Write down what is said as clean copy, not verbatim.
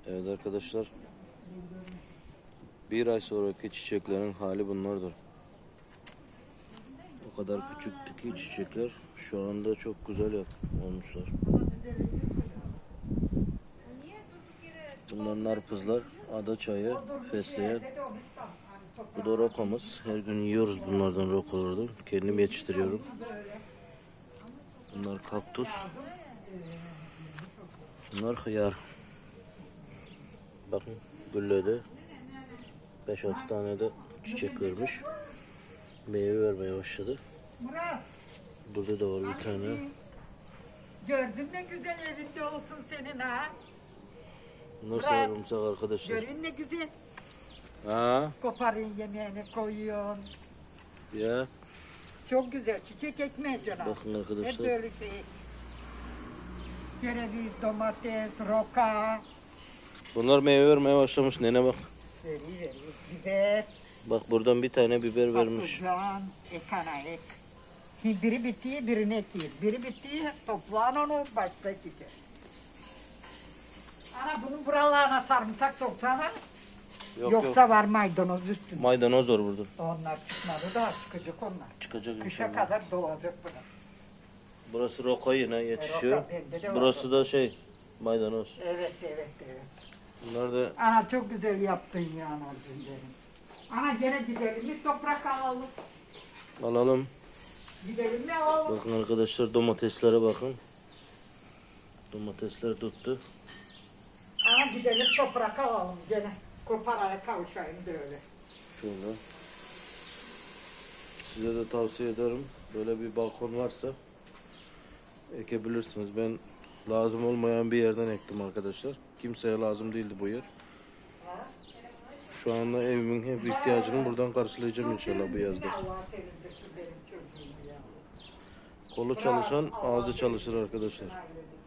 Evet arkadaşlar, bir ay sonraki çiçeklerin hali bunlardır. O kadar küçüktü ki çiçekler şu anda çok güzel olmuşlar. Bunlar narpızlar, adaçayı, fesleğen. Bu da rokamız. Her gün yiyoruz bunlardan, rokalardan. Kendim yetiştiriyorum. Bunlar kaktüs. Bunlar hıyar. Bakın güllede 5-6 tane de çiçek vermiş. Meyve vermeye başladı. Burada da var bir tane. Gördün ne güzel evinde olsun senin ha. Bunlar sarımsak arkadaşlar. Görün ne güzel. Ha? Koparın yemeğini koyuyorsun. Ya. Çok güzel çiçek ekmeği canım. Bakın arkadaşlar. Hep böyle şey. Kereviz, domates, roka. Bunlar meyve vermeye başlamış. Nene bak. Veriyor. Biber. Bak buradan bir tane biber vermiş. Patlıcan, ekana ek. Şimdi biri bitti, birini ekiyor. Biri bitti, toplan onu başka ekiyor. Ana bunun buralarına sarımsak soksana. Yoksa var maydanoz üstünde. Maydanoz var burada. Onlar çıkmadı da çıkacak onlar. Çıkacak Kışa inşallah. kadar doğacak burası. Burası roka yine yetişiyor. Roka bende de var. Burası da maydanoz. Evet. Bunlar da Ana çok güzel yaptın ya anacığım benim. Ana gene gidelim mi toprak alalım. alalım. Gidelim mi alalım. Bakın arkadaşlar, domateslere bakın. Domatesler tuttu. Ana gidelim toprak alalım gene. Koparaya kavuşayım böyle. Şöyle. Size de tavsiye ederim. Böyle bir balkon varsa ekebilirsiniz. Ben lazım olmayan bir yerden ektim arkadaşlar. Kimseye lazım değildi bu yer. Şu anda evimin hep ihtiyacını buradan karşılayacağım inşallah bu yazda. Allah sevindirsin benim çocuğumu ya. Kolu çalışan ağzı çalışır arkadaşlar. Ailenin.